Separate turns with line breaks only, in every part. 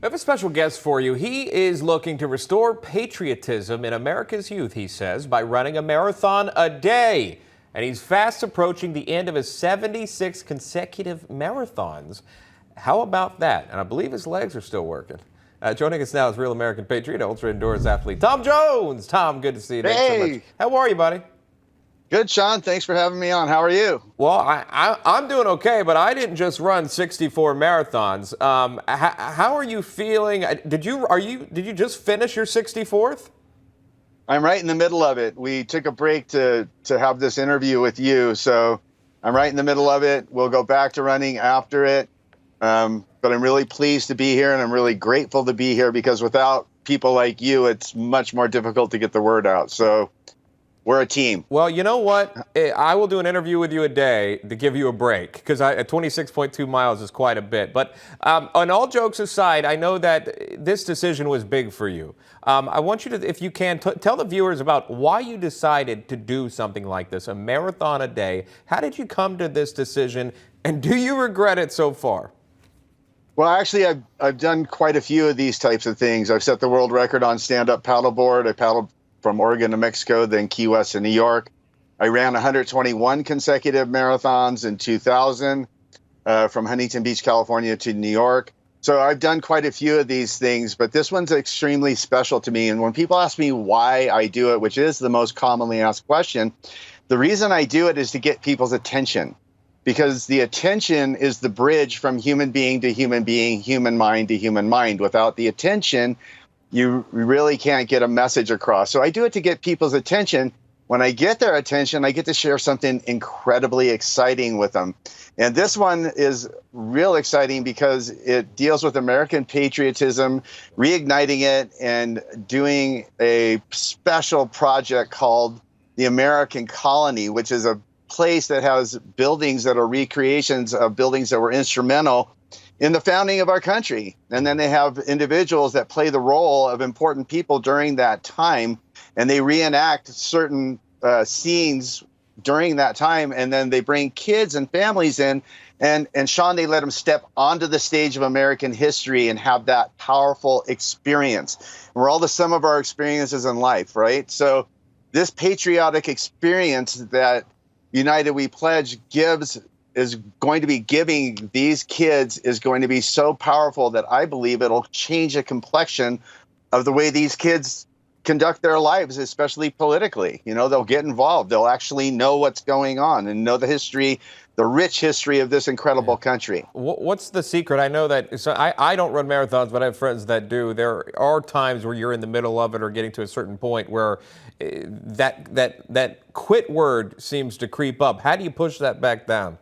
I have a special guest for you. He is looking to restore patriotism in America's youth, he says, by running a marathon a day. And he's fast approaching the end of his 76 consecutive marathons. How about that? And I believe his legs are still working. Joining us now is real American patriot, ultra endurance athlete, Tom Jones. Tom, good to see you. Thanks so much. How are you, buddy?
Good, Sean. Thanks for having me on. How are you?
Well, I'm doing okay, but I didn't just run 64 marathons. How are you feeling? Did you just finish your 64th?
I'm right in the middle of it. We took a break to have this interview with you, so I'm right in the middle of it. We'll go back to running after it, but I'm really pleased to be here, and I'm really grateful to be here because without people like you, it's much more difficult to get the word out. So we're a team.
Well, you know what? I will do an interview with you a day to give you a break because 26.2 miles is quite a bit. But on all jokes aside, I know that this decision was big for you. I want you to, if you can, tell the viewers about why you decided to do something like this, a marathon a day. How did you come to this decision, and do you regret it so far?
Well, actually, I've done quite a few of these types of things. I've set the world record on stand-up paddleboard. I paddled from Oregon to Mexico, then Key West to New York. I ran 121 consecutive marathons in 2000 from Huntington Beach, California to New York. So I've done quite a few of these things, but this one's extremely special to me. And when people ask me why I do it, which is the most commonly asked question, the reason I do it is to get people's attention, because the attention is the bridge from human being to human being, human mind to human mind. Without the attention, you really can't get a message across. So I do it to get people's attention. When I get their attention, I get to share something incredibly exciting with them. And this one is real exciting because it deals with American patriotism, reigniting it, and doing a special project called the American Colony, which is a place that has buildings that are recreations of buildings that were instrumental in the founding of our country. And then they have individuals that play the role of important people during that time, and they reenact certain scenes during that time, and then they bring kids and families in, and Sean, they let them step onto the stage of American history and have that powerful experience. And we're all the sum of our experiences in life, right? So this patriotic experience that United We Pledge is going to be giving these kids is going to be so powerful that I believe it'll change the complexion of the way these kids conduct their lives, especially politically. You know, they'll get involved. They'll actually know what's going on and know the history, the rich history of this incredible country.
What's the secret? I know that I don't run marathons, but I have friends that do. There are times where you're in the middle of it or getting to a certain point where that quit word seems to creep up. How do you push that back down?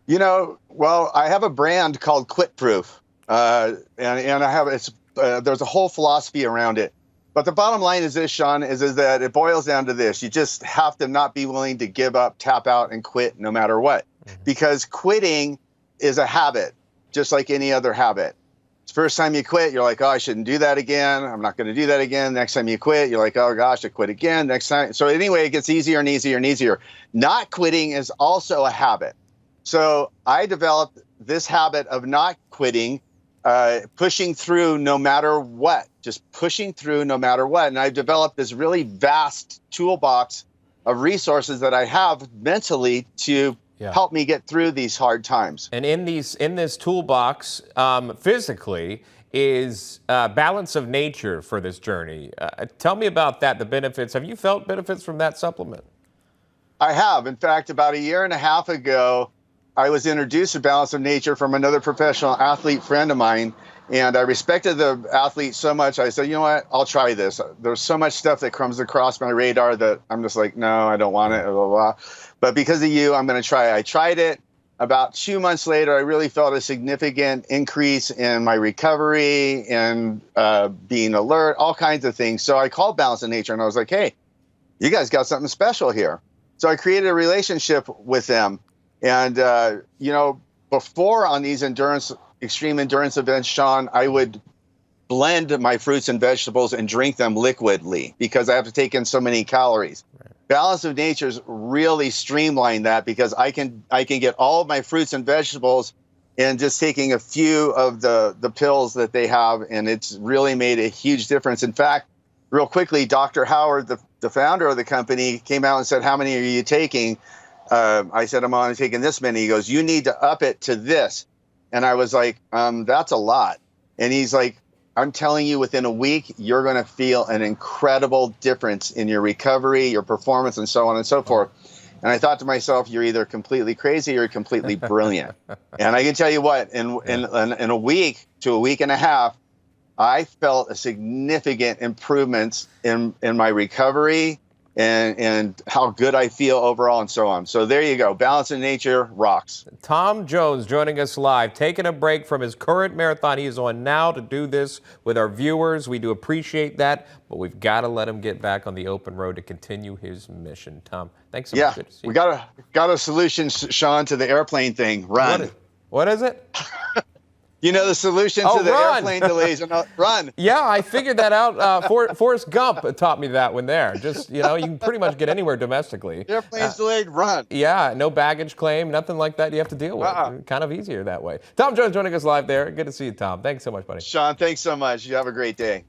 You know, well, I have a brand called Quit Proof, and I have there's a whole philosophy around it. But the bottom line is this, Sean, is that it boils down to this: you just have to not be willing to give up, tap out, and quit no matter what, because quitting is a habit, just like any other habit. The first time you quit, you're like, oh, I shouldn't do that again. I'm not going to do that again. Next time you quit, you're like, oh gosh, I quit again. Next time, so anyway, it gets easier and easier and easier. Not quitting is also a habit. So I developed this habit of not quitting, pushing through no matter what, just pushing through no matter what. And I've developed this really vast toolbox of resources that I have mentally to help me get through these hard times.
And in this toolbox, physically, is balance of nature for this journey. Tell me about that, the benefits. Have you felt benefits from that supplement?
I have. In fact, about a year and a half ago, I was introduced to Balance of Nature from another professional athlete friend of mine, and I respected the athlete so much, I said, you know what, I'll try this. There's so much stuff that comes across my radar that I'm just like, no, I don't want it, blah, blah, blah. But because of you, I'm going to try it. I tried it. About 2 months later, I really felt a significant increase in my recovery and being alert, all kinds of things. So I called Balance of Nature, and I was like, hey, you guys got something special here. So I created a relationship with them. And, you know, before on these extreme endurance events, Sean, I would blend my fruits and vegetables and drink them liquidly because I have to take in so many calories. Right. Balance of Nature's really streamlined that because I can get all of my fruits and vegetables and just taking a few of the pills that they have, and it's really made a huge difference. In fact, real quickly, Dr. Howard, the founder of the company, came out and said, "How many are you taking?" I said, "I'm only taking this many." He goes, "You need to up it to this." And I was like, "That's a lot." And he's like, "I'm telling you, within a week, you're going to feel an incredible difference in your recovery, your performance, and so on and so forth." And I thought to myself, you're either completely crazy or you're completely brilliant. And I can tell you what, in a week to a week and a half, I felt a significant improvements in my recovery and how good I feel overall and so on. So there you go. Balance in nature rocks.
Tom Jones joining us live, taking a break from his current marathon he is on now to do this with our viewers. We do appreciate that, but we've got to let him get back on the open road to continue his mission. Tom, thanks so much. Good to see you.
We got a solution, Sean, to the airplane thing. Run.
What is it?
You know the solution to the airplane delays. Run.
Yeah, I figured that out. Forrest Gump taught me that one there. Just, you can pretty much get anywhere domestically.
Airplane's delayed, run.
Yeah, no baggage claim, nothing like that you have to deal with. Kind of easier that way. Tom Jones joining us live there. Good to see you, Tom. Thanks so much, buddy.
Sean, thanks so much. You have a great day.